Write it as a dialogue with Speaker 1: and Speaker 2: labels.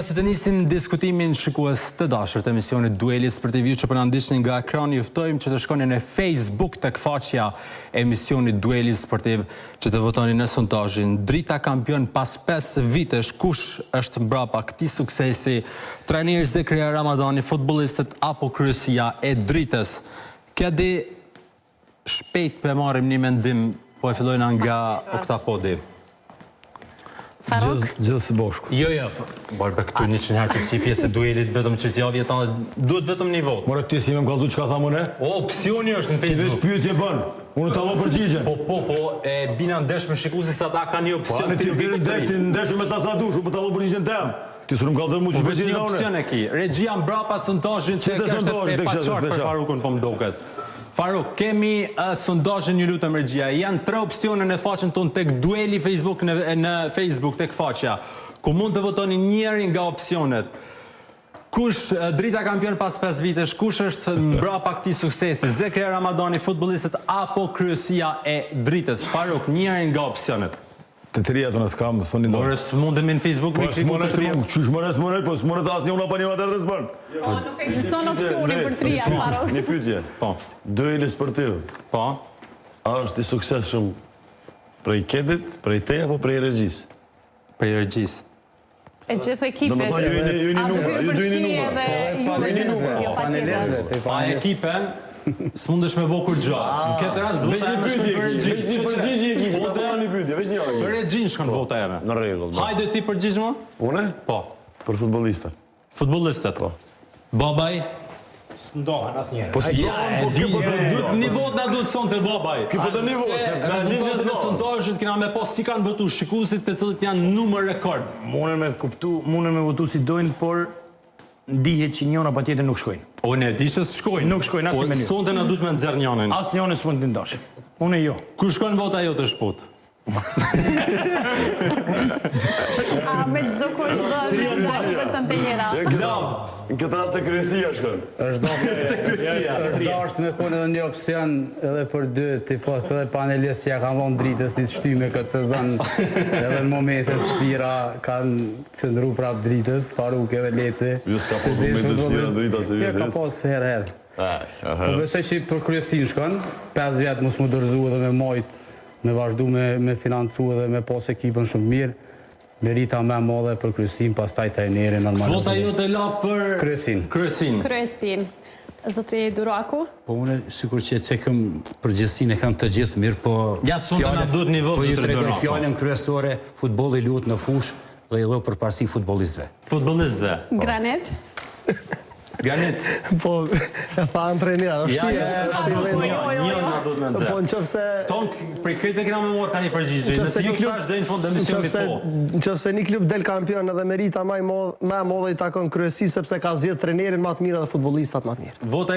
Speaker 1: Si të nisim diskutimin shikues të dashur të emisionit Dueli Sportiv që po na ndiqni nga ekrani, ju ftojmë që të shkoni në Facebook tek faqja e emisionit Dueli Sportiv që të votoni në sondazhin Drita kampion pas 5 vitesh, kush është mbrapa këtij suksesi, trajneri Zekria Ramadani, futbollistët apo kryesia e Dritës? Kja di shpejt për marrim një mendim, po e fillojna nga Oktapodi.
Speaker 2: Faruk?
Speaker 3: Gjithë së bashku.
Speaker 1: Jo, barë për këtu 100 herë të si pjesë e duelit, vetëm që t'ja vjetan, duhet vetëm një votë.
Speaker 3: More, ti si me më kaldu që ka tha mëne?
Speaker 1: O, opcioni është në
Speaker 3: Ti veç
Speaker 1: Facebook.
Speaker 3: pyetje bën, unë t'allo përgjigje.
Speaker 1: Po, e bina ndesh me shikuesi sa ta ka një opcion.
Speaker 3: Po, ti ndeshë me ta sa dush, po t'allo përgjigjen tem. Ti s'u më kallëzën mu që
Speaker 1: Veç një opcion e ki. Regjia mbrapa sondazhin që kështë e paqartë për Farukun po më duket. Faruk, kemi sondazhin, një lutem Regjia. Janë 3 opcione në faqen tonë tek Dueli Facebook në Facebook tek faqja, ku mund të votoni njërin nga opcionet. Kush Drita kampion pas 5 vitesh, kush është mbrapa këtij suksesi? Zekria Ramadani, futbollistët apo kryesia e Dritës? Faruk, njërin nga opcionet.
Speaker 3: Të trija të nësë kam, s'oni ndonë.
Speaker 1: Por s'mundem në Facebook
Speaker 3: Po
Speaker 1: me kliku të trija.
Speaker 3: Qysh s'mone, po s'mone të asë një unë apo një ma të të rëzbën.
Speaker 2: Po, nuk ekziston opcioni për trija, Faruk.
Speaker 4: Një pyetje.
Speaker 1: Po.
Speaker 4: Dueli sportiv.
Speaker 1: Po.
Speaker 4: A është i suksesshëm prej Kedit, prej teja apo prej Regjis?
Speaker 1: Prej Regjis.
Speaker 2: E gjithë ekipet.
Speaker 4: Do më thonë ju një numër.
Speaker 1: Pa ekipen, s'mundesh me bo kur gjo. Në këtë rast, vota e me shkën për Regjin.
Speaker 4: Veç një përgjigje e kishë, po të janë një pyetje, veç një
Speaker 1: Për Regjin shkën vota e me.
Speaker 4: Në rregull.
Speaker 1: Hajde ti përgjigj më?
Speaker 4: Une?
Speaker 1: Po.
Speaker 4: Për futbollistët.
Speaker 1: Futbollistët. Po. Babaj?
Speaker 5: S'ndohen asë njerë.
Speaker 4: Po
Speaker 1: Ja, e di, një vot na duhet son të babaj.
Speaker 4: Ki po të një vot,
Speaker 1: Rezultatet e sondazhit kena me pas si kanë votu shikuesit të cilët janë numër rekord.
Speaker 5: Munën me kuptu, munën me votu si dojnë, por ndihet që njëna pa tjetër nuk shkojnë.
Speaker 1: O, ne di që s'shkojnë.
Speaker 5: Nuk shkojnë, asnjë mënyrë.
Speaker 1: Po, sonte na duhet me nxerr njënin.
Speaker 5: Asë njënë s'mund të ndosh. Unë jo.
Speaker 1: Ku shkon vota jote shput?
Speaker 2: Me çdo kush do vetëm të njëra.
Speaker 4: Në këtë rast e kryesia shkon.
Speaker 6: Është dashur me konë edhe një opcion edhe për dy tifost edhe panelistë që ja kanë dhënë Dritës një shtyme këtë sezon. Edhe në momente të vështira kanë qëndruar prap Dritës, Faruk edhe Leci.
Speaker 4: Ju s'ka pas momente të vështira Drita se
Speaker 6: Jo, ka pas herë. Po besoj që për kryesin shkon, 5 vjet mos më dorëzu edhe me majt, me vazhdu me financu edhe me pas ekipën shumë mirë. Merita me madhe për kryesin, pastaj trajneri normal.
Speaker 1: Vota jote laf për
Speaker 6: Kryesin.
Speaker 2: Kryesin. Zotri Duraku?
Speaker 6: Po unë sikur që çekëm përgjithësinë e kam të gjithë mirë, po
Speaker 1: Ja, sonte na duhet një vot
Speaker 6: po ju
Speaker 1: zotri
Speaker 6: tregoj
Speaker 1: Duraku.
Speaker 6: fjalën kryesore, futbolli luhet në fushë dhe i dho përparësi futbollistëve.
Speaker 1: Futbollistëve.
Speaker 2: Granet?
Speaker 1: Granit.
Speaker 7: Po, e tha antrenira, është
Speaker 1: Njën na duhet me nxerr.
Speaker 7: Po, në qëfëse...
Speaker 1: Tonk, prej këtë e kena me morë ka një përgjigje. Nëse ju tash dhe në fund e misionit po.
Speaker 7: Në qëfëse një klub del kampion edhe merita ma e modhe i takon kryesi sepse ka zgjedhur trenerin më të mirë dhe futbollistat më të mirë.
Speaker 1: Vota